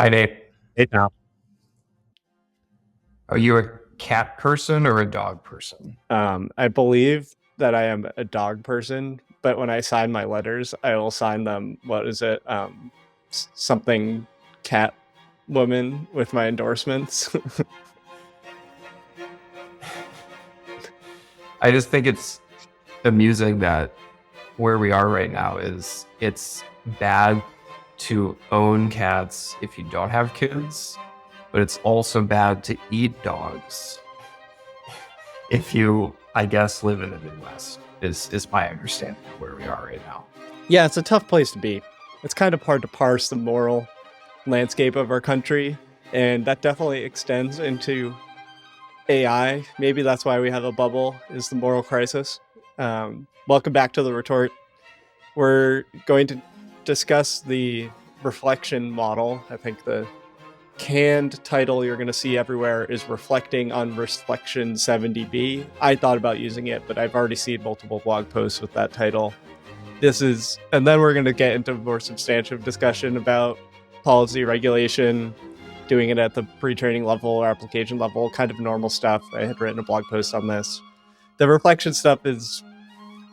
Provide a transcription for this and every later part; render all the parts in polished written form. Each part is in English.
Hi, Nate. Hey, Tom. Are you a cat person or a dog person? I believe that I am a dog person, but when I sign my letters, I will sign them. What is it? Something cat woman with my endorsements. I just think it's amusing that where we are right now is it's bad to own cats if you don't have kids, but it's also bad to eat dogs if you, I guess, live in the Midwest, is my understanding of where we are right now. Yeah, it's a tough place to be. It's kind of hard to parse the moral landscape of our country, and that definitely extends into AI. Maybe that's why we have a bubble, is the moral crisis. Welcome back to the retort. We're going to discuss the reflection model. I think the canned title you're going to see everywhere is Reflecting on Reflection 70B. I thought about using it, but I've already seen multiple blog posts with that title. And then we're going to get into more substantive discussion about policy regulation, doing it at the pre-training level or application level, kind of normal stuff. I had written a blog post on this. The reflection stuff is,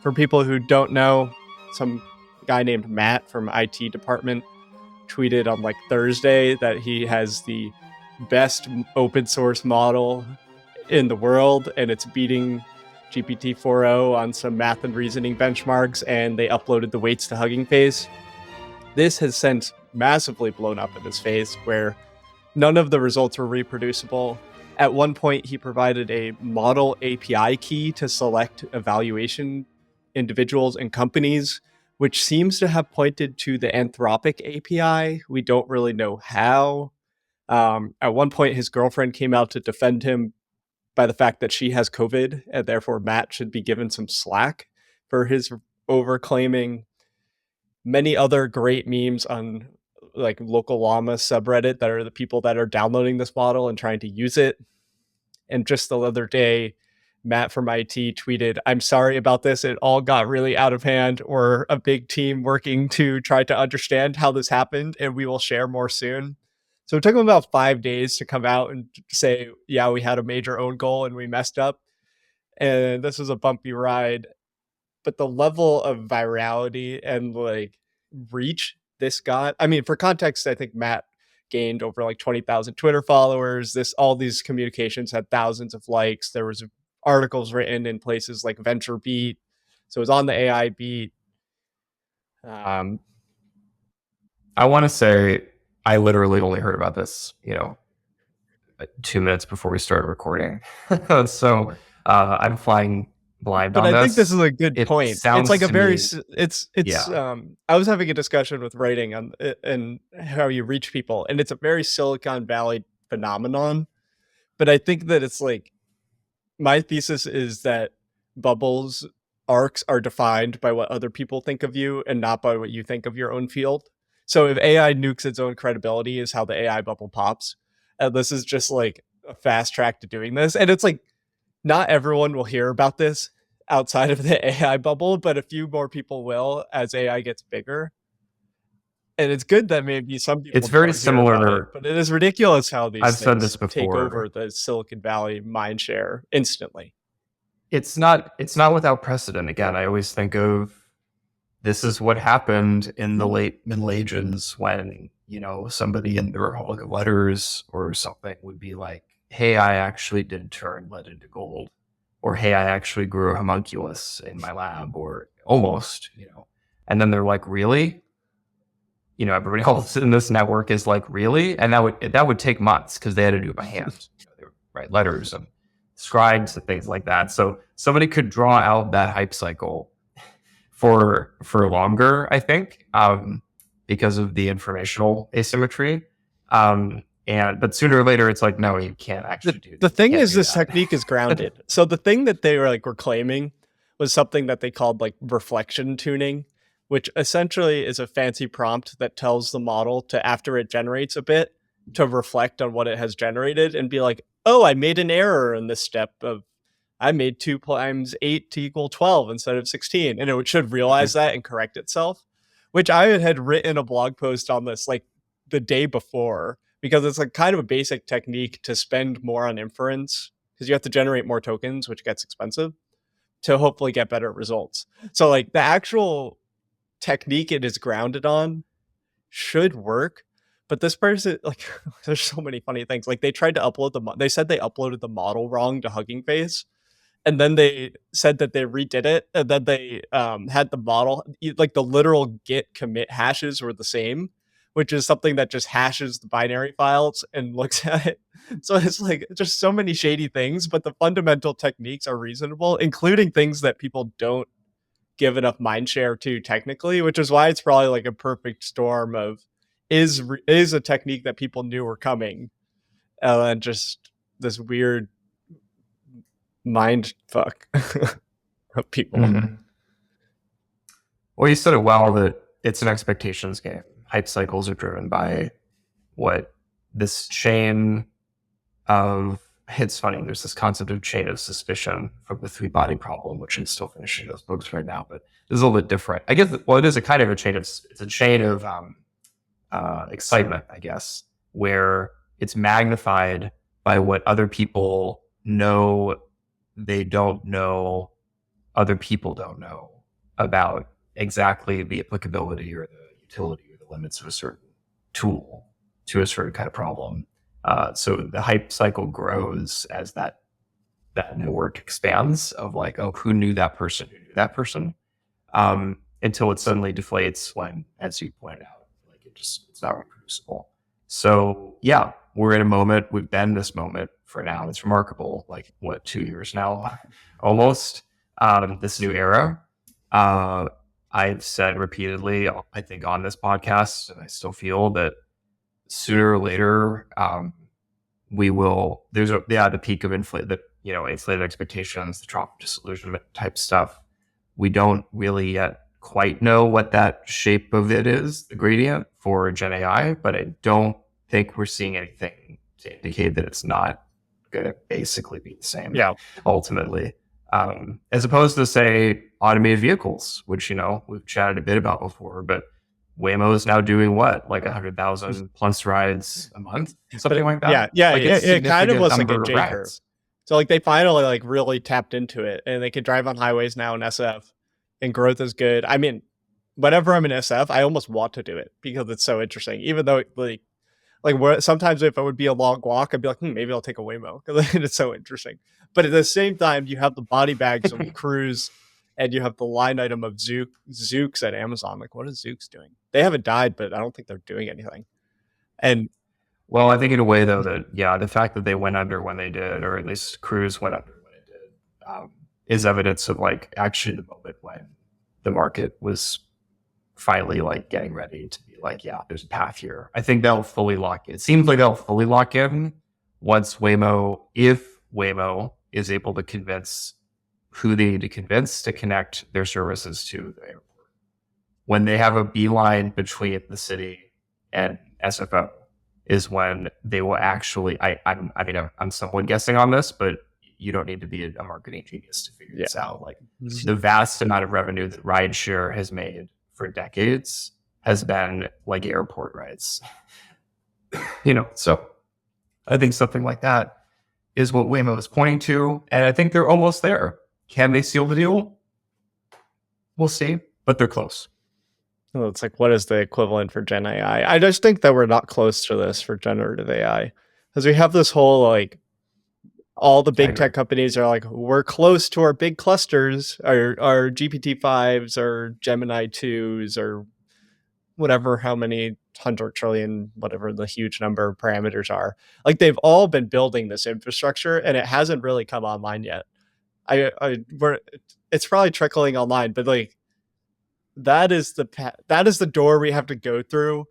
for people who don't know, some guy named Matt from IT department tweeted on like Thursday that he has the best open source model in the world, and it's beating GPT-4o on some math and reasoning benchmarks, and they uploaded the weights to Hugging Face. This has since massively blown up in his face, where none of the results were reproducible. At one point, he provided a model API key to select evaluation individuals and companies, which seems to have pointed to the Anthropic API. We don't really know how. At one point, his girlfriend came out to defend him by the fact that she has COVID, and therefore Matt should be given some slack for his overclaiming. Many other great memes on like local llama subreddit that are the people that are downloading this model and trying to use it. And just the other day, Matt from IT tweeted, "I'm sorry about this. It all got really out of hand. We're a big team working to try to understand how this happened, and we will share more soon." So it took him about 5 days to come out and say, "Yeah, we had a major own goal and we messed up. And this was a bumpy ride." But the level of virality and like reach this got, I mean, for context, I think Matt gained over like 20,000 Twitter followers. All these communications had thousands of likes. There was articles written in places like VentureBeat. So it was on the AI beat. I want to say I literally only heard about this, 2 minutes before we started recording. So I'm flying blind But on I think this this. is a good It point. It's sounds like a to very, me, yeah, I was having a discussion with writing on and how you reach people, and it's a very Silicon Valley phenomenon. But I think that it's like, my thesis is that bubbles arcs are defined by what other people think of you and not by what you think of your own field. So if AI nukes its own credibility is how the AI bubble pops. And this is just like a fast track to doing this. And it's like, not everyone will hear about this outside of the AI bubble, but a few more people will as AI gets bigger. And it's good that maybe some it's people very don't hear about it, similar. but it is ridiculous how these I've said things this take before. over the Silicon Valley mindshare instantly. It's not without precedent. Again, I always think of this is what happened in the late Middle Ages when, somebody in the Republic of Letters or something would be like, hey, I actually did turn lead into gold, or hey, I actually grew a homunculus in my lab, or almost. And then they're like, really? Everybody else in this network is like, really? And that would take months because they had to do it by hand. They would write letters and scribes and things like that. So somebody could draw out that hype cycle for longer, I think, because of the informational asymmetry. But sooner or later, it's like, no, you can't actually do. The thing Can't is, do this that. technique is grounded. So the thing that they were claiming was something that they called like reflection tuning, which essentially is a fancy prompt that tells the model to, after it generates a bit, to reflect on what it has generated and be like, oh, I made an error in this step of, I made 2 times 8 to equal 12 instead of 16. And it should realize that and correct itself, which I had written a blog post on this like the day before, because it's like kind of a basic technique to spend more on inference because you have to generate more tokens, which gets expensive to hopefully get better results. So like the actual technique it is grounded on should work. But this person, like, there's so many funny things. Like they tried to upload they said they uploaded the model wrong to Hugging Face, and then they said that they redid it, and then they had the model, like the literal git commit hashes were the same, which is something that just hashes the binary files and looks at it. So it's like just so many shady things, but the fundamental techniques are reasonable, including things that people don't give enough mind share to technically, which is why it's probably like a perfect storm of is a technique that people knew were coming, and just this weird mind fuck of people. Mm-hmm. Well, you said it well that it's an expectations game. Hype cycles are driven by what this chain of. It's funny. There's this concept of chain of suspicion from the three body problem, which I'm still finishing those books right now, but it's a little bit different. I guess. Well, it is a kind of a chain of. It's a chain of excitement, I guess, where it's magnified by what other people know they don't know, other people don't know about exactly the applicability or the utility or the limits of a certain tool to a certain kind of problem. So the hype cycle grows as that network expands of like, oh, who knew that person, until it suddenly deflates when, as you pointed out, like it's not reproducible. So yeah, we're in a moment. We've been this moment for now. It's remarkable. Like what, 2 years now, almost. This new era. I've said repeatedly, I think on this podcast, and I still feel that sooner or later, we will. There's the peak of inflated expectations, the drop of disillusionment type stuff. We don't really yet quite know what that shape of it is, the gradient for Gen AI, but I don't think we're seeing anything to indicate that it's not going to basically be the same. Yeah. Ultimately, as opposed to say automated vehicles, which we've chatted a bit about before, but Waymo is now doing what, like 100,000 plus rides a month, something like that. Yeah, like it kind of was like a J curve. Rides. So like they finally like really tapped into it, and they can drive on highways now in SF, and growth is good. I mean, whenever I'm in SF, I almost want to do it because it's so interesting. Even though sometimes if it would be a long walk, I'd be like, maybe I'll take a Waymo because it's so interesting. But at the same time, you have the body bags of Cruise, and you have the line item of Zooks at Amazon. Like, what is Zooks doing? They haven't died, but I don't think they're doing anything. And well, I think in a way though that the fact that they went under when they did, or at least Cruise went under when it did, is evidence of like actually the moment when the market was finally like getting ready to be like, yeah, there's a path here. I think they'll fully lock in. It seems like they'll fully lock in once if Waymo is able to convince who they need to convince to connect their services to the airport. When they have a beeline between the city and SFO is when they will actually, I'm somewhat guessing on this, but you don't need to be a marketing genius to figure this out. Like the vast amount of revenue that rideshare has made for decades has been like airport rides. So I think something like that is what Waymo is pointing to, and I think they're almost there. Can they seal the deal? We'll see, but they're close. Well, it's like, what is the equivalent for Gen AI? I just think that we're not close to this for generative AI, because we have this whole like, all the big tech companies are like, we're close to our big clusters, our GPT-5s or Gemini 2s or whatever, how many 100 trillion, whatever the huge number of parameters are. Like they've all been building this infrastructure, and it hasn't really come online yet. It's probably trickling online, but like that is the door we have to go through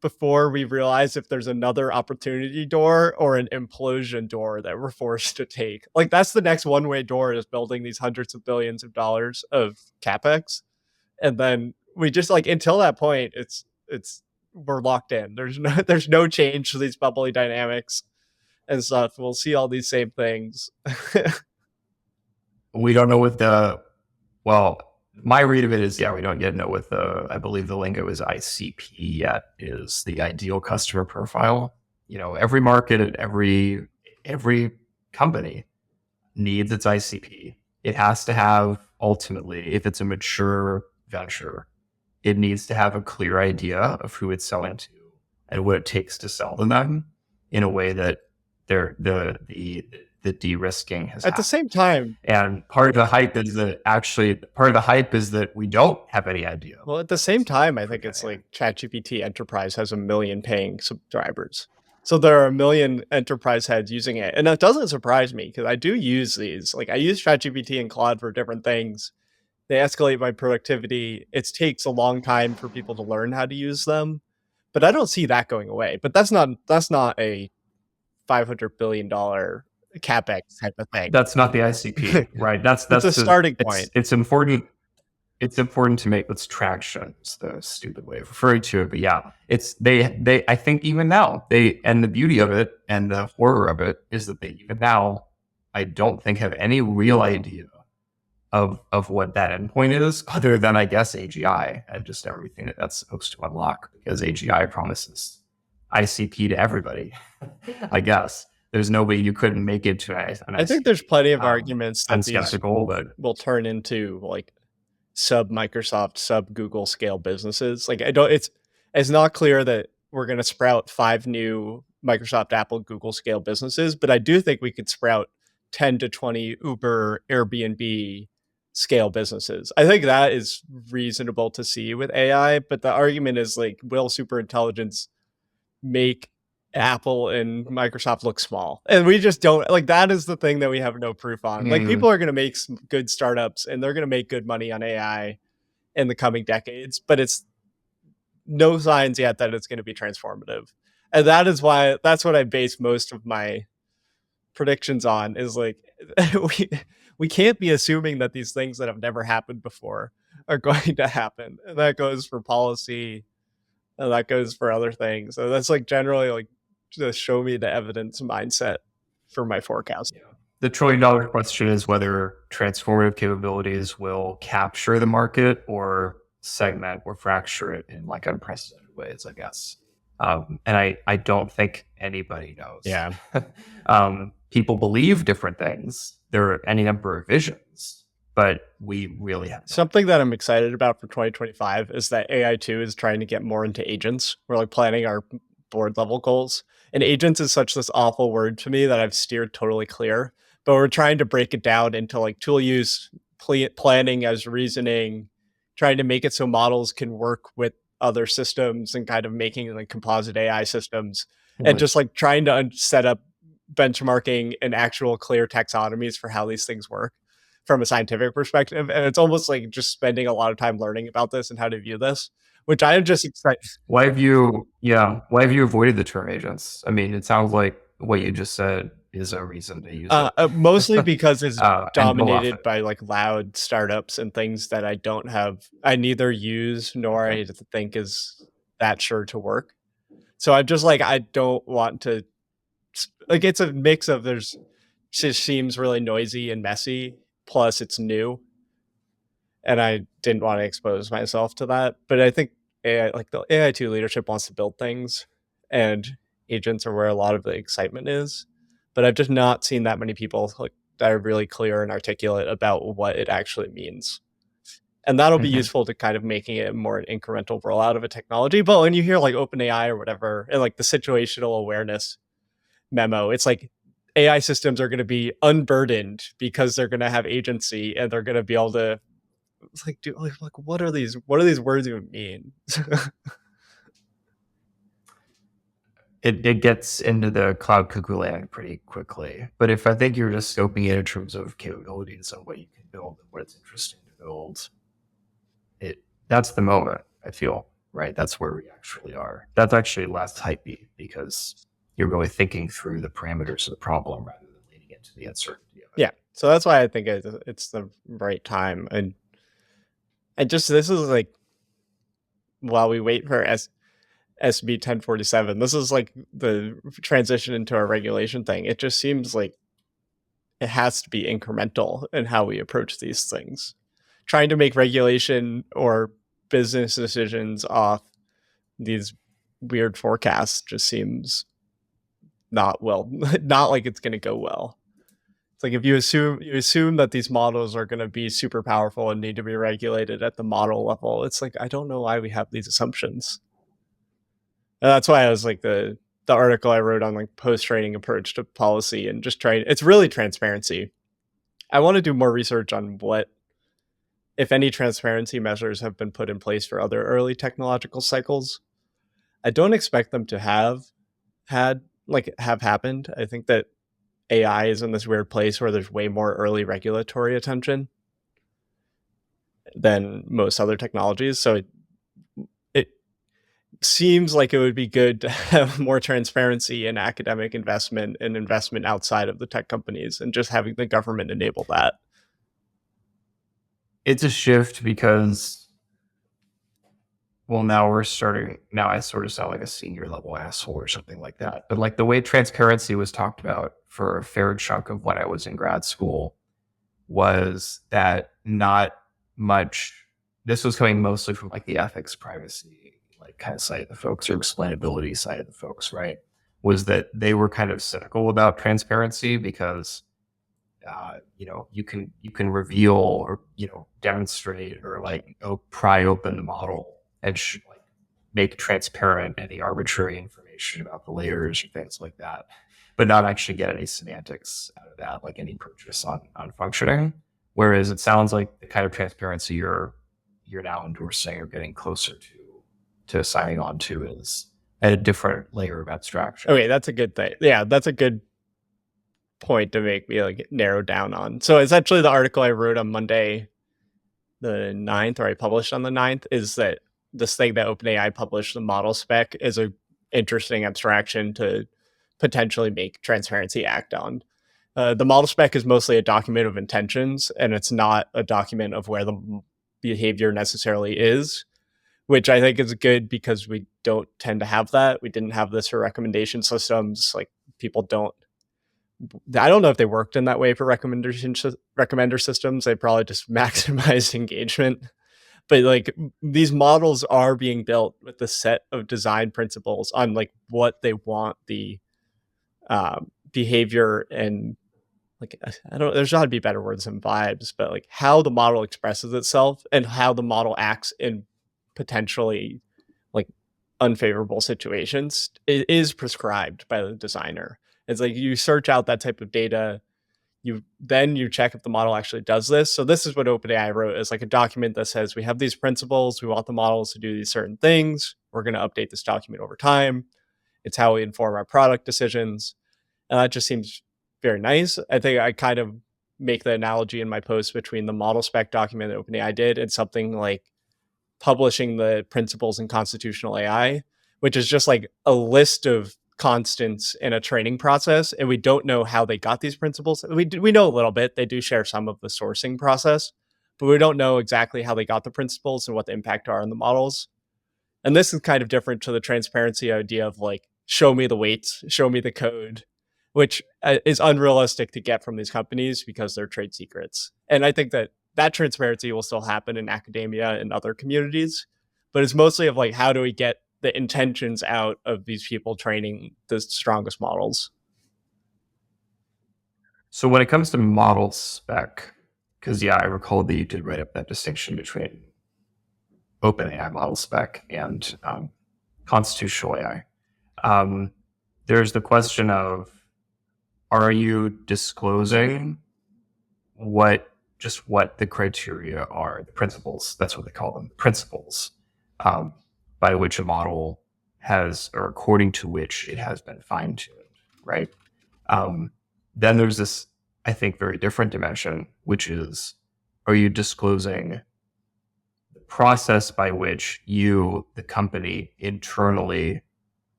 before we realize if there's another opportunity door or an implosion door that we're forced to take. Like that's the next one-way door, is building these hundreds of billions of dollars of capex, and then we just like, until that point, it's we're locked in. There's no change to these bubbly dynamics and stuff. We'll see all these same things. We don't know what My read of it is, yeah, we don't yet know what I believe the lingo is ICP yet, is the ideal customer profile. Every market and every company needs its ICP. It has to have, ultimately, if it's a mature venture, it needs to have a clear idea of who it's selling to and what it takes to sell to them in a way that the de-risking has At the happened. same time, And part of the hype is that we don't have any idea. well, at the same time, I think it's like ChatGPT Enterprise has 1 million paying subscribers. So there are 1 million enterprise heads using it. And that doesn't surprise me because I do use these. Like I use ChatGPT and Claude for different things. They escalate my productivity. It takes a long time for people to learn how to use them. But I don't see that going away. But that's not a $500 billion capex type of thing. That's not the ICP, right? It's a starting point. It's important. It's important to make this traction. It's the stupid way of referring to it, but yeah, it's they. I think even now and the beauty of it and the horror of it is that they even now, I don't think, have any real idea of what that endpoint is, other than, I guess, AGI and just everything that's supposed to unlock, because AGI promises ICP to everybody. I guess there's nobody you couldn't make it to an I think there's plenty of arguments that I'm these skeptical, but will turn into like sub Microsoft, sub Google scale businesses. Like I don't it's not clear that we're going to sprout 5 new Microsoft, Apple, Google scale businesses, but I do think we could sprout 10 to 20 Uber, Airbnb scale businesses. I think that is reasonable to see with AI, but the argument is like, will superintelligence make Apple and Microsoft look small? And we just don't, like, that is the thing that we have no proof on. Like people are going to make some good startups and they're going to make good money on AI in the coming decades, but it's no signs yet that it's going to be transformative. And that's what I base most of my predictions on, is like we can't be assuming that these things that have never happened before are going to happen. And that goes for policy, and that goes for other things. So that's like generally like just show me the evidence mindset for my forecast. Yeah. The $1 trillion question is whether transformative capabilities will capture the market or segment or fracture it in like unprecedented ways, I guess. And I don't think anybody knows. Yeah. People believe different things. There are any number of visions, but we really have something that I'm excited about for 2025 is that AI2 is trying to get more into agents. We're like planning our board level goals, and agents is such this awful word to me that I've steered totally clear, but we're trying to break it down into like tool use, planning as reasoning, trying to make it so models can work with other systems and kind of making like composite AI systems, and just like trying to set up benchmarking and actual clear taxonomies for how these things work from a scientific perspective. And it's almost like just spending a lot of time learning about this and how to view this, which I am just excited. Why have you avoided the term agents? I mean, it sounds like what you just said is a reason to use it. Mostly because it's dominated by like loud startups and things that I neither use nor I think is that sure to work. So I'm just like, I don't want to, like, it's a mix of just seems really noisy and messy, plus it's new, and I didn't want to expose myself to that. But I think like the AI2 leadership wants to build things, and agents are where a lot of the excitement is. But I've just not seen that many people like that are really clear and articulate about what it actually means. And that'll be useful to kind of making it more an incremental rollout of a technology. But when you hear like OpenAI or whatever, and like the situational awareness memo, it's like AI systems are going to be unburdened because they're going to have agency and they're going to be able to like do like what are these words even mean? It gets into the cloud cuckoo land pretty quickly. But if I think you're just scoping it in terms of capabilities and what you can build and what it's interesting to build, that's the moment, I feel, right? That's where we actually are. That's actually less hypey because you're really thinking through the parameters of the problem rather than leading into the uncertainty of it. Yeah. So that's why I think it's the right time. And this is like, while we wait for SB 1047, this is like the transition into a regulation thing. It just seems like it has to be incremental in how we approach these things. trying to make regulation or business decisions off these weird forecasts just seems not well, not like it's going to go well. It's like if you assume that these models are going to be super powerful and need to be regulated at the model level, it's like I don't know why we have these assumptions. And that's why I was like the article I wrote on like post training approach to policy and just trying. It's really transparency. I want to do more research on what, if any, transparency measures have been put in place for other early technological cycles. I don't expect them to have happened. I think that AI is in this weird place where there's way more early regulatory attention than most other technologies. So it seems like it would be good to have more transparency in academic investment and investment outside of the tech companies and just having the government enable that. It's a shift because, well, now I sort of sound like a senior level asshole or something like that. But like the way transparency was talked about for a fair chunk of when I was in grad school was that not much, this was coming mostly from like the ethics, privacy, like kind of side of the folks, or explainability side of the folks, right? Was that they were kind of cynical about transparency because you can reveal or demonstrate or like pry open the model and like make transparent any arbitrary information about the layers or things like that, but not actually get any semantics out of that, like any purchase on functioning. Whereas it sounds like the kind of transparency you're now endorsing or getting closer to signing on to is at a different layer of abstraction. Okay, that's a good thing. Yeah, that's a good point to make me like narrow down on. So essentially the article I wrote on Monday the 9th, or I published on the 9th, is that this thing that OpenAI published, the model spec, is a interesting abstraction to potentially make transparency act on. The model spec is mostly a document of intentions, and it's not a document of where the behavior necessarily is, which I think is good because we don't tend to have that. We didn't have this for recommendation systems. Like people don't, I don't know if they worked in that way for recommender systems. They probably just maximized engagement. But like these models are being built with the set of design principles on like what they want the behavior and like I don't. There's got to be better words than vibes, but like how the model expresses itself and how the model acts in potentially like unfavorable situations is prescribed by the designer. It's like you search out that type of data, you check if the model actually does this. So this is what OpenAI wrote, is like a document that says we have these principles, we want the models to do these certain things, we're going to update this document over time. It's how we inform our product decisions. And that just seems very nice. I think I kind of make the analogy in my post between the model spec document that OpenAI did and something like publishing the principles in constitutional AI, which is just like a list of constants in a training process, and we don't know how they got these principles. We know a little bit. They do share some of the sourcing process, but we don't know exactly how they got the principles and what the impact are on the models. And this is kind of different to the transparency idea of like, show me the weights, show me the code, which is unrealistic to get from these companies because they're trade secrets. And I think that that transparency will still happen in academia and other communities, but it's mostly of like, how do we get the intentions out of these people training the strongest models? So when it comes to model spec, because yeah, I recall that you did write up that distinction between OpenAI model spec and constitutional AI. There's the question of, are you disclosing what the criteria are, the principles, that's what they call them, principles, by which a model has, or according to which it has been fine-tuned, right? Then there's this, I think, very different dimension, which is, are you disclosing the process by which you, the company, internally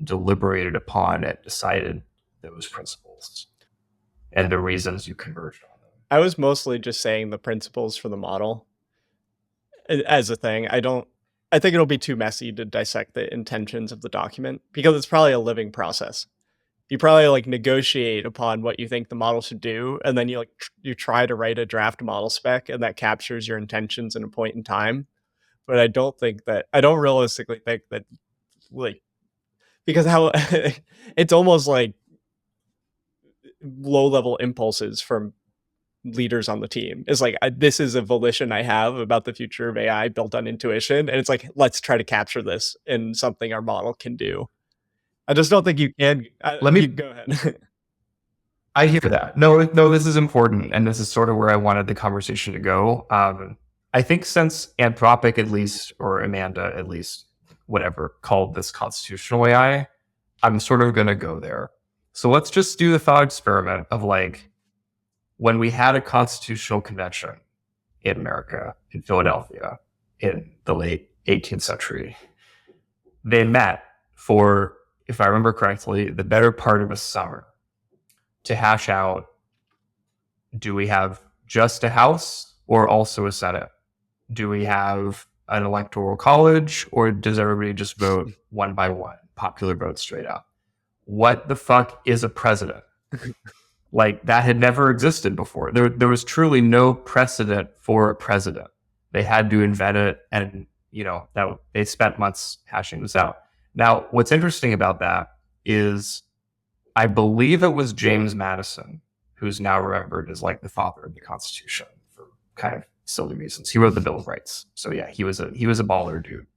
deliberated upon and decided those principles and the reasons you converged on them? I was mostly just saying the principles for the model as a thing. I think it'll be too messy to dissect the intentions of the document because it's probably a living process. you probably like negotiate upon what you think the model should do, and then you like you try to write a draft model spec, and that captures your intentions in a point in time. But I don't realistically think that, like, because how it's almost like low level impulses from leaders on the team is like, this is a volition I have about the future of AI built on intuition, and it's like, let's try to capture this in something our model can do. I just don't think you can. Let You me go ahead. I hear that. No, this is important, and this is sort of where I wanted the conversation to go. I think since Anthropic, at least, or Amanda, at least, whatever, called this constitutional AI, I'm sort of going to go there. So let's just do the thought experiment of like when we had a constitutional convention in America, in Philadelphia, in the late 18th century. They met for, if I remember correctly, the better part of a summer to hash out, do we have just a House or also a Senate? Do we have an electoral college or does everybody just vote one by one, popular vote straight up? What the fuck is a president? Like that had never existed before. There was truly no precedent for a president. They had to invent it, and that they spent months hashing this out. Now, what's interesting about that is I believe it was James Madison, who's now remembered as like the father of the Constitution for kind of silly reasons. He wrote the Bill of Rights, so yeah, he was a baller dude.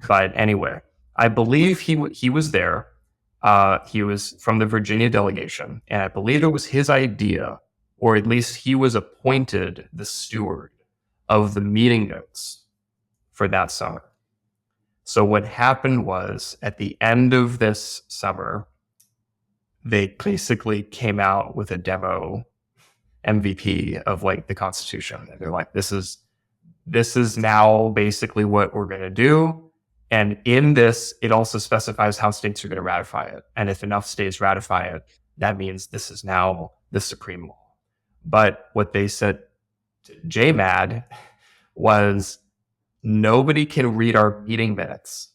But anyway, I believe he was there. He was from the Virginia delegation, and I believe it was his idea, or at least he was appointed the steward of the meeting notes for that summer. So what happened was at the end of this summer, they basically came out with a demo MVP of like the Constitution. And they're like, this is now basically what we're going to do. And in this, it also specifies how states are going to ratify it. And if enough states ratify it, that means this is now the supreme law. But what they said to JMAD was, nobody can read our meeting minutes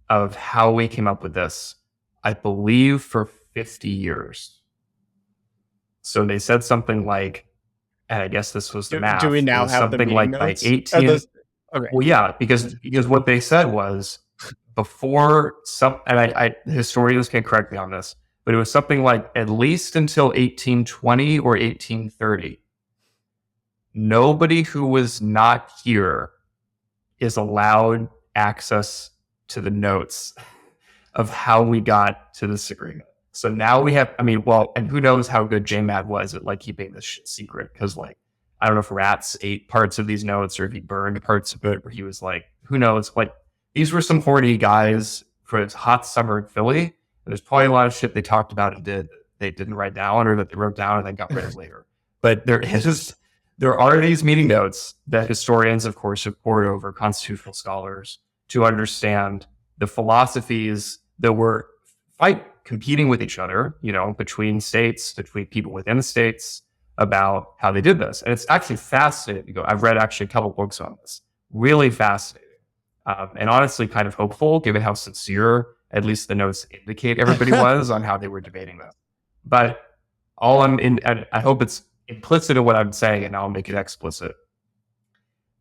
of how we came up with this, I believe, for 50 years. So they said something like, and I guess this was the math. Do we now have something the like notes? By 18? Okay. Well, yeah, because what they said was before some, and historians can correct me on this, but it was something like at least until 1820 or 1830, nobody who was not here is allowed access to the notes of how we got to this agreement. So now we have, and who knows how good JMAD was at like keeping this shit secret, because like, I don't know if rats ate parts of these notes or if he burned parts of it, where he was like, who knows? Like, these were some horny guys for a hot summer in Philly. And there's probably a lot of shit they talked about and they didn't write down, or that they wrote down and then got rid of later. But there are these meeting notes that historians, of course, have poured over constitutional scholars to understand the philosophies that were competing with each other, between states, between people within the states, about how they did this. And it's actually fascinating to go. I've read actually a couple books on this. Really fascinating. And honestly kind of hopeful, given how sincere, at least the notes indicate, everybody was on how they were debating this. But and I hope it's implicit in what I'm saying, and I'll make it explicit.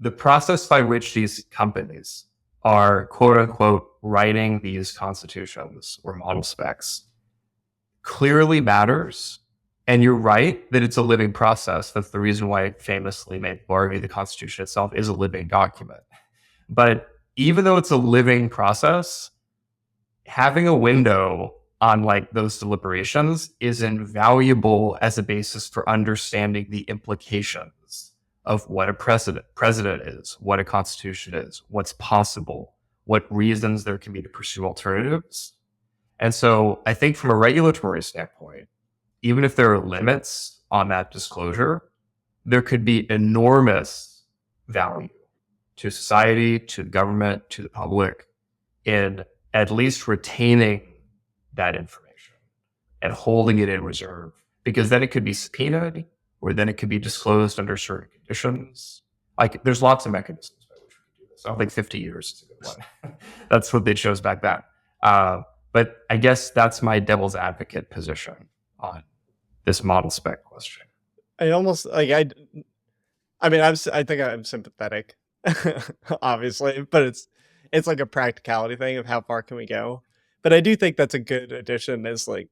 The process by which these companies are, quote unquote, writing these constitutions or model specs clearly matters. And you're right that it's a living process. That's the reason why it famously made Barbie, the Constitution itself, is a living document. But even though it's a living process, having a window on like those deliberations is invaluable as a basis for understanding the implications of what a president is, what a constitution is, what's possible, what reasons there can be to pursue alternatives. And so I think from a regulatory standpoint, even if there are limits on that disclosure, there could be enormous value to society, to the government, to the public in at least retaining that information and holding it in reserve, because then it could be subpoenaed, or then it could be disclosed under certain conditions. Like, there's lots of mechanisms by which we can do this. I don't think 50 years is a good one. That's what they chose back then. But I guess that's my devil's advocate position on this model spec question. I almost like I mean, I think I'm sympathetic, obviously, but it's like a practicality thing of how far can we go. But I do think that's a good addition as like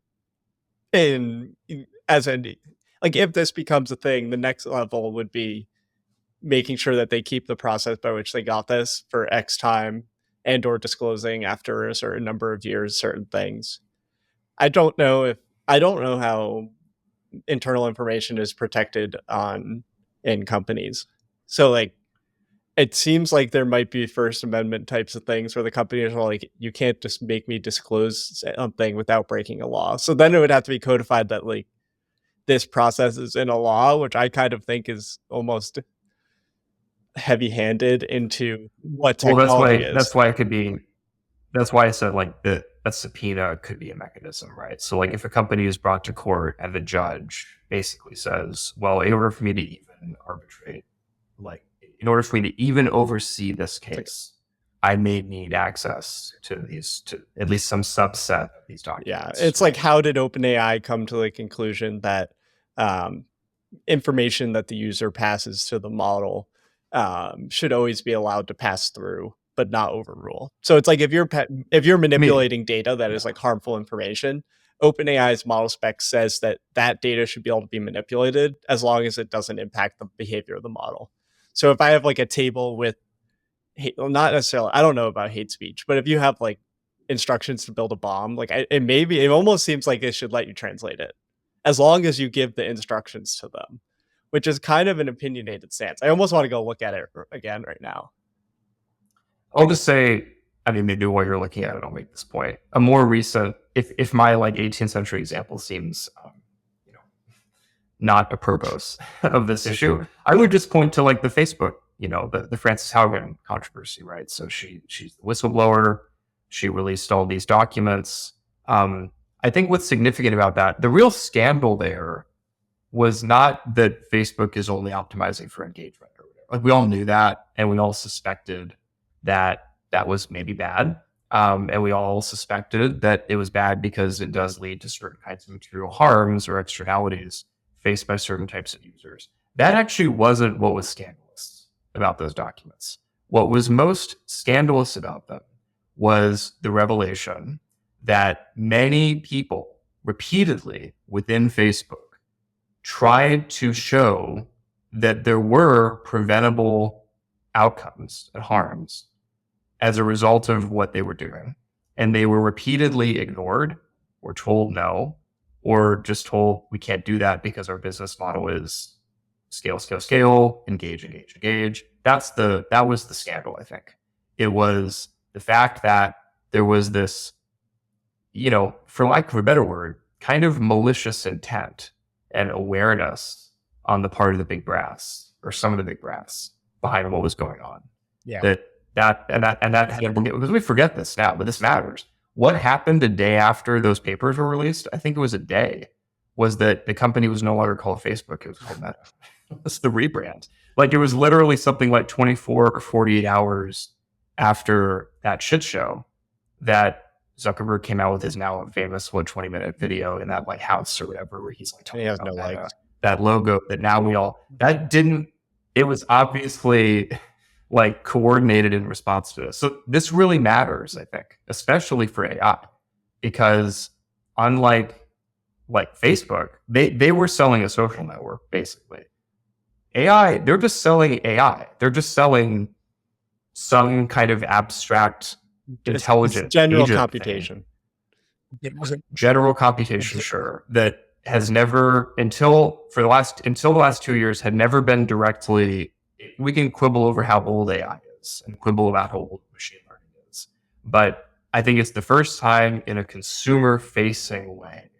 as in like if this becomes a thing, the next level would be making sure that they keep the process by which they got this for X time and or disclosing after a certain number of years certain things. I don't know how internal information is protected on in companies. So like it seems like there might be First Amendment types of things where the companies are like, you can't just make me disclose something without breaking a law. So then it would have to be codified that like this process is in a law, which I kind of think is almost heavy-handed into what Well, technology is. that's why I said like the a subpoena could be a mechanism, right? So like if a company is brought to court and the judge basically says, well, in order for me to even arbitrate, like in order for me to even oversee this case, I may need access to at least some subset of these Yeah, documents. it's like how did OpenAI come to the conclusion that um, information that the user passes to the model should always be allowed to pass through but not overrule. So it's like if you're manipulating data that is like harmful information, OpenAI's model spec says that that data should be able to be manipulated as long as it doesn't impact the behavior of the model. So if I have like a table with well, not necessarily, I don't know about hate speech, but if you have like instructions to build a bomb, like it almost seems like it should let you translate it as long as you give the instructions to them, which is kind of an opinionated stance. I almost want to go look at it again right now. I'll just say, I mean, maybe while you're looking at it, I'll make this point. A more recent, if my like 18th century example seems, you know, not apropos of this issue, I would just point to like the Facebook, the Frances Haugen controversy, right? So she's the whistleblower. She released all these documents. I think what's significant about that, the real scandal there was not that Facebook is only optimizing for engagement or whatever. Like we all knew that, and we all suspected that that was maybe bad. And we all suspected that it was bad because it does lead to certain kinds of material harms or externalities faced by certain types of users. That actually wasn't what was scandalous about those documents. What was most scandalous about them was the revelation that many people repeatedly within Facebook tried to show that there were preventable outcomes and harms as a result of what they were doing. And they were repeatedly ignored or told no, or just told we can't do that because our business model is scale, scale, scale, engage, engage, engage. That was the scandal, I think. It was the fact that there was this, for lack of a better word, kind of malicious intent and awareness on the part of the big brass or some of the big brass behind what was going on. Yeah. That had, because we forget this now, but this matters. What happened a day after those papers were released? I think it was a day. Was that the company was no longer called Facebook? It was called Meta. It's the rebrand. Like it was literally something like 24 or 48 hours after that shit show that Zuckerberg came out with his now famous 20-minute video in that White House or whatever, where he's like talking about that logo that now it was obviously like coordinated in response to this. So this really matters, I think, especially for AI, because unlike Facebook, they were selling a social network, basically. AI, they're just selling AI. They're just selling some kind of abstract, intelligent general computation. General computation, sure, that has never until the last 2 years had never been directly. We can quibble over how old AI is and quibble about how old machine learning is, but I think it's the first time in a consumer-facing way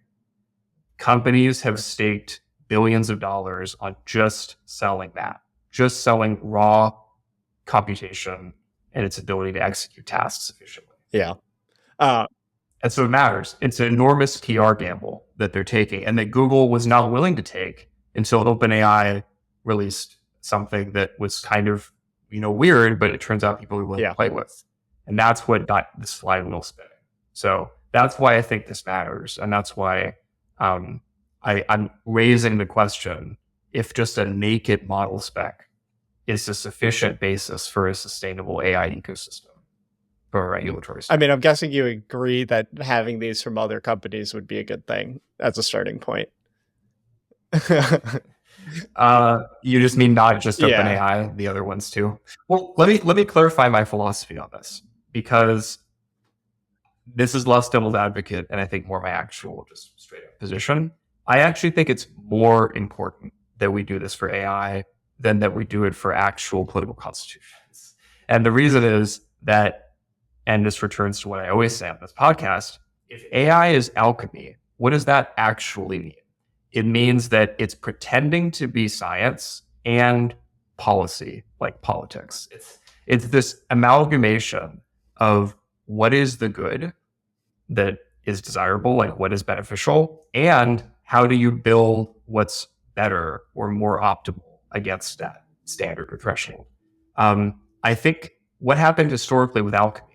companies have staked billions of dollars on just selling raw computation and its ability to execute tasks efficiently. Yeah. And so it matters. It's an enormous PR gamble that they're taking and that Google was not willing to take until OpenAI released something that was kind of, weird, but it turns out people were willing to play with. And that's what got this flywheel spinning. So that's why I think this matters. And that's why um, I'm raising the question if just a naked model spec is a sufficient basis for a sustainable AI ecosystem from a regulatory I mean, standpoint. I'm guessing you agree that having these from other companies would be a good thing as a starting point. You just mean not just Yeah. OpenAI, the other ones too. Well, let me clarify my philosophy on this, because this is less devil's advocate and I think more my actual just straight up position. I actually think it's more important that we do this for AI than that we do it for actual political constitutions. And the reason is that, and this returns to what I always say on this podcast, if AI is alchemy, what does that actually mean? It means that it's pretending to be science and policy, like politics. It's this amalgamation of what is the good that is desirable, like what is beneficial, and how do you build what's better or more optimal against that standard or threshold. I think what happened historically with alchemy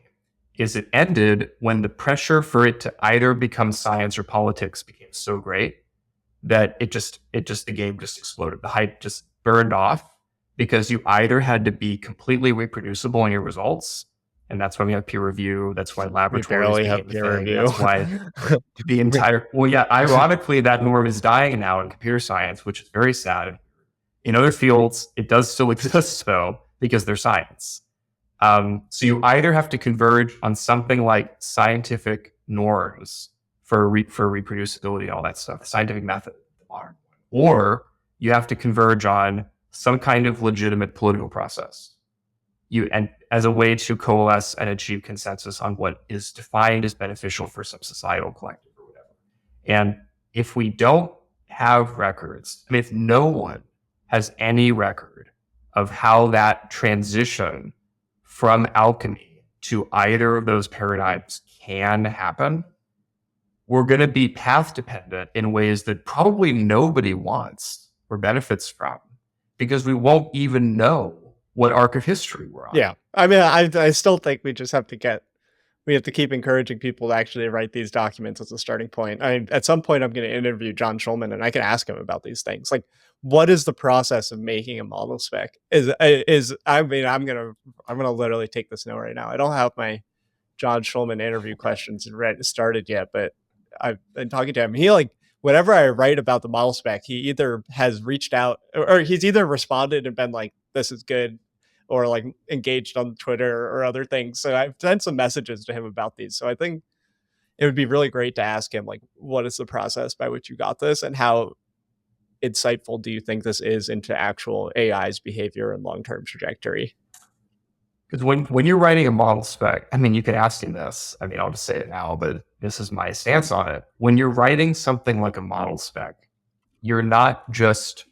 is it ended when the pressure for it to either become science or politics became so great that the game just exploded. The hype just burned off because you either had to be completely reproducible in your results, and that's why we have peer review. That's why We laboratories barely have became the peer thing. review. That's why the entire ironically, that norm is dying now in computer science, which is very sad. In other fields, it does still exist though, because they're science. So you either have to converge on something like scientific norms for reproducibility and all that stuff, scientific method, or you have to converge on some kind of legitimate political process. And as a way to coalesce and achieve consensus on what is defined as beneficial for some societal collective or whatever. And if we don't have records, I mean, if no one has any record of how that transition from alchemy to either of those paradigms can happen, we're going to be path dependent in ways that probably nobody wants or benefits from, because we won't even know what arc of history we're on. Yeah. I mean, I still think we just have to we have to keep encouraging people to actually write these documents as a starting point. At some point, I'm going to interview John Schulman and I can ask him about these things. Like, what is the process of making a model spec? I mean, I'm gonna literally take this note right now. I don't have my John Schulman interview questions started yet, but I've been talking to him. He like whenever I write about the model spec, he either has reached out or he's either responded and been like, "This is good," or like engaged on Twitter or other things. So I've sent some messages to him about these. So I think it would be really great to ask him like, what is the process by which you got this, and how insightful do you think this is into actual AI's behavior and long term trajectory? Because when you're writing a model spec, I mean, you could ask him this. I mean, I'll just say it now, but this is my stance on it. When you're writing something like a model spec, you're not just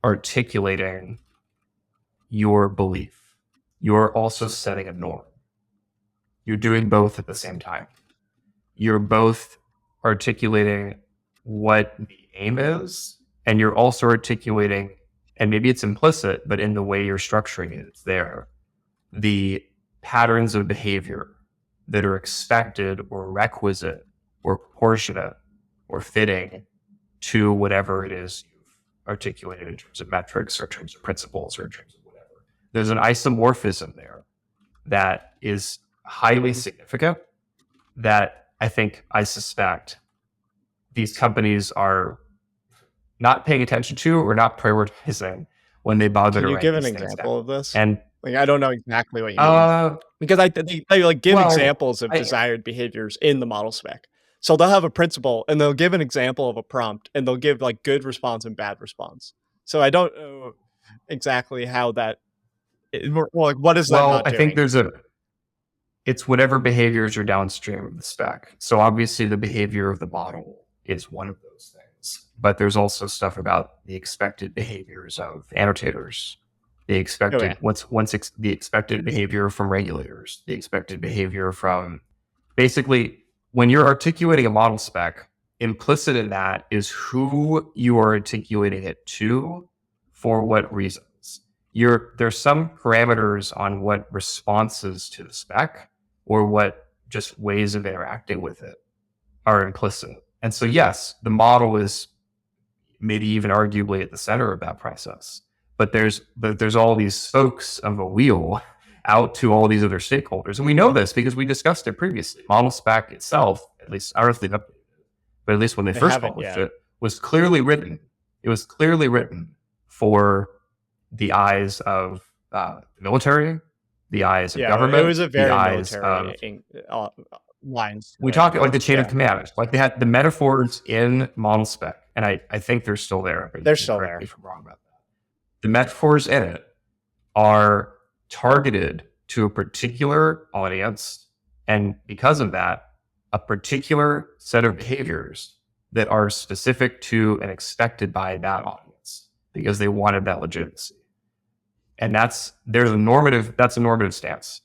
articulating your belief, you're also setting a norm. You're doing both at the same time. You're both articulating what the aim is, and you're also articulating, and maybe it's implicit, but in the way you're structuring it, it's there, the patterns of behavior that are expected or requisite or proportionate or fitting to whatever it is you've articulated in terms of metrics or in terms of principles or in terms of whatever. There's an isomorphism there that is highly significant that I suspect these companies are not paying attention to or not prioritizing when they bother Can to you write give an these things down. example of this? And Like, I don't know exactly what you mean because they like give well, examples of desired behaviors in the model spec. So they'll have a principle and they'll give an example of a prompt and they'll give like good response and bad response. So I don't know exactly how like what is that not I think doing? it's whatever behaviors are downstream of the spec. So obviously the behavior of the model is one of those things, but there's also stuff about the expected behaviors of annotators, the Oh yeah. expected the expected behavior from regulators, the expected behavior from basically when you're articulating a model spec, implicit in that is who you are articulating it to for what reasons. There's some parameters on what responses to the spec or what just ways of interacting with it are implicit. And so, yes, the model is maybe even arguably at the center of that process. But there's all these spokes of a wheel out to all these other stakeholders. And we know this because we discussed it previously. Model spec itself, at least I don't know if they've updated it, but at least when they They first haven't published yet. it, was clearly written. It was clearly written for the eyes of the military, the eyes of Yeah, it government, was a the very eyes of military lines to we it. talked like the chain of Yeah, command, like they had the metaphors in model spec, and I think they're still there. But you they're can still correct me there. if I'm wrong about that. The metaphors in it are targeted to a particular audience, and because of that, a particular set of behaviors that are specific to and expected by that audience because they wanted that legitimacy. And that's a normative stance.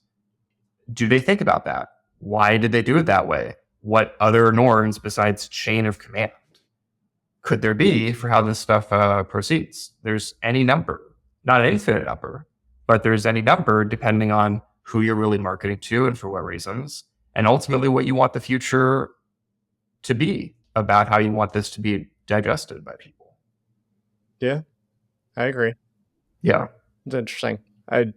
Do they think about that? Why did they do it that way? What other norms besides chain of command could there be for how this stuff proceeds? There's any number, not an infinite number, but there's any number depending on who you're really marketing to and for what reasons, and ultimately what you want the future to be about how you want this to be digested by people. Yeah, I agree. Yeah. It's interesting. I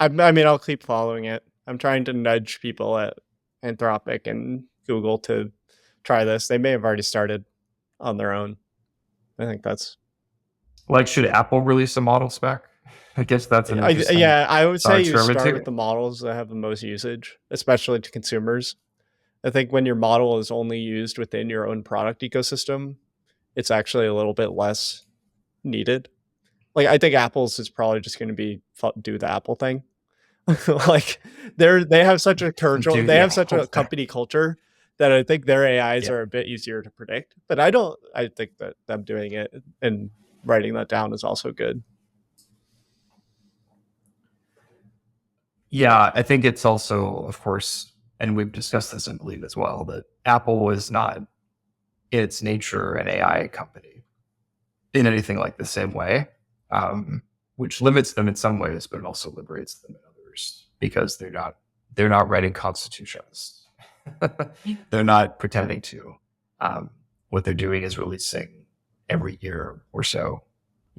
mean, I'll keep following it. I'm trying to nudge people at Anthropic and Google to try this. They may have already started on their own. I think that's Like, should Apple release a model spec? I guess that's an interesting yeah, I would say you experiment start too. with the models that have the most usage, especially to consumers. I think when your model is only used within your own product ecosystem, it's actually a little bit less needed. Like, I think Apple's is probably just going to be do the Apple thing. Like, they have such a Do they the have such Apple a thing. company culture that I think their AIs Yeah. are a bit easier to predict. But I think that them doing it and writing that down is also good. Yeah, I think it's also, of course, and we've discussed this, I believe, as well, that Apple is not in its nature an AI company in anything like the same way, which limits them in some ways, but it also liberates them in others because they're not writing constitutions. They're not pretending to. What they're doing is releasing every year or so,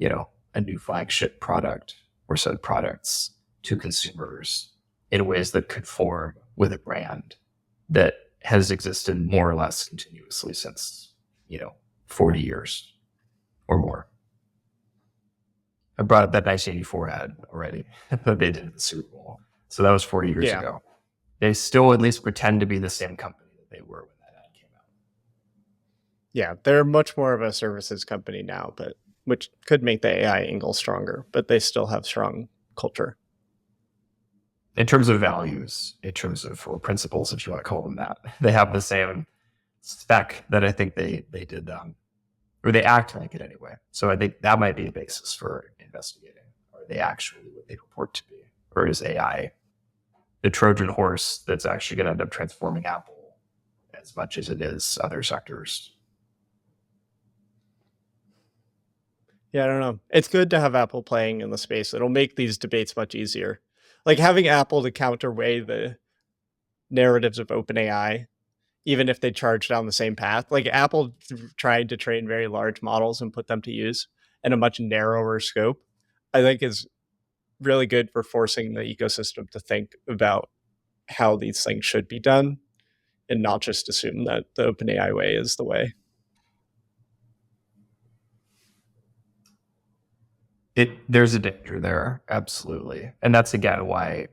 a new flagship product or set of products to consumers in ways that conform with a brand that has existed more or less continuously since, 40 years or more. I brought up that 1984 ad already that they did at the Super Bowl. So that was 40 years ago. They still at least pretend to be the same company that they were when that ad came out. Yeah, they're much more of a services company now, but which could make the AI angle stronger, but they still have strong culture. In terms of values, in terms of or principles, if you want to call them that, they have the same spec that I think they did, or they act like it anyway. So I think that might be a basis for investigating. Are they actually what they purport to be, or is AI the Trojan horse that's actually going to end up transforming Apple as much as it is other sectors? Yeah, I don't know. It's good to have Apple playing in the space. It'll make these debates much easier. Like having Apple to counterweigh the narratives of OpenAI, even if they charge down the same path. Like Apple tried to train very large models and put them to use in a much narrower scope, I think is really good for forcing the ecosystem to think about how these things should be done and not just assume that the OpenAI way is the way. There's a danger there, absolutely, and that's again why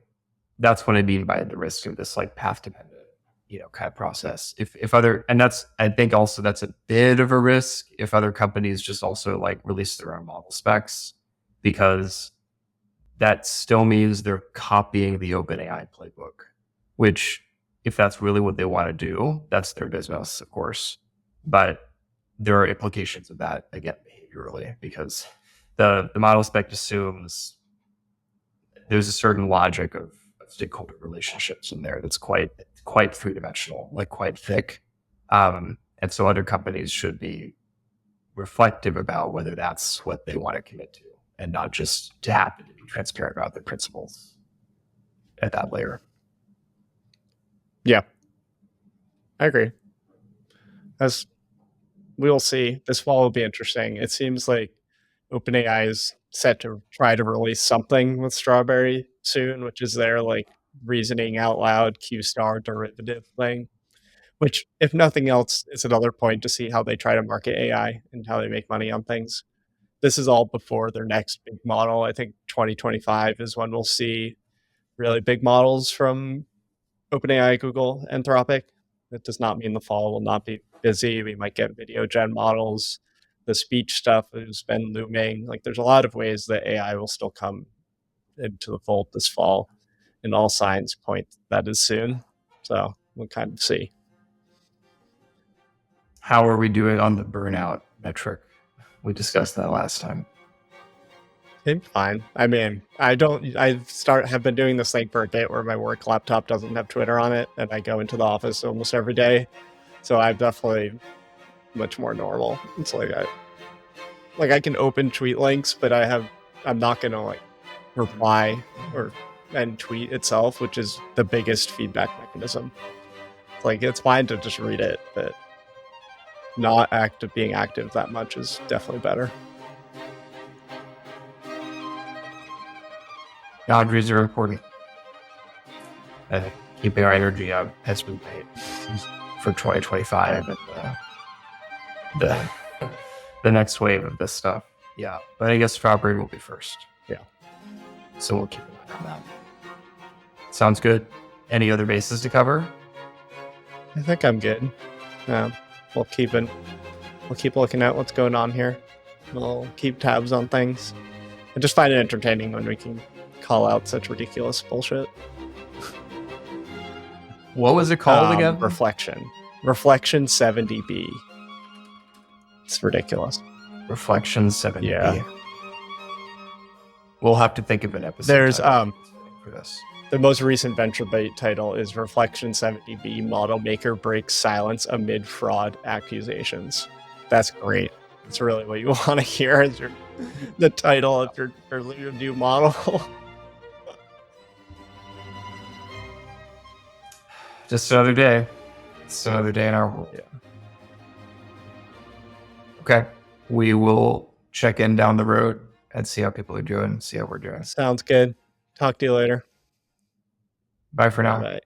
that's what I mean by the risk of this like path dependent, kind of process. If other, and that's I think also that's a bit of a risk if other companies just also like release their own model specs, because that still means they're copying the OpenAI playbook, which if that's really what they want to do, that's their business, of course. But there are implications of that again behaviorally because the model spec assumes there's a certain logic of stakeholder relationships in there that's quite three-dimensional, like quite thick. And so other companies should be reflective about whether that's what they want to commit to and not just to happen to be transparent about the principles at that layer. Yeah, I agree. as we will see. This fall will be interesting. It seems like OpenAI is set to try to release something with Strawberry soon, which is their like reasoning out loud Q star derivative thing. Which, if nothing else, is another point to see how they try to market AI and how they make money on things. This is all before their next big model. I think 2025 is when we'll see really big models from OpenAI, Google, Anthropic. That does not mean the fall will not be busy. We might get video gen models. The speech stuff has been looming. Like, there's a lot of ways that AI will still come into the fold this fall, and all signs point that is soon. So we'll kind of see. How are we doing on the burnout metric? We discussed that last time. Fine. I mean, have been doing this thing for a bit where my work laptop doesn't have Twitter on it, and I go into the office almost every day. So I'm definitely much more normal. It's like I can open tweet links, but I'm not gonna like reply and tweet itself, which is the biggest feedback mechanism. Like, it's fine to just read it, but not being active that much is definitely better. Boundaries are important. Keeping our energy up has been paid for 2025 and the next wave of this stuff. Yeah, but I guess Strawberry will be first. Yeah. So we'll keep an eye on that. Sounds good. Any other bases to cover? I think I'm good. We'll keep looking at what's going on here. We'll keep tabs on things. I just find it entertaining when we can call out such ridiculous bullshit. What was it called again? Reflection 70B. It's ridiculous. Reflection 70B. Yeah. We'll have to think of an episode. There's for this. The most recent VentureBite title is Reflection 70B Model Maker Breaks Silence Amid Fraud Accusations. That's great. That's really what you want to hear as the title of your new model. Just another day. It's another day in our world. Yeah. Okay. We will check in down the road and see how people are doing, see how we're doing. Sounds good. Talk to you later. Bye for now. Bye.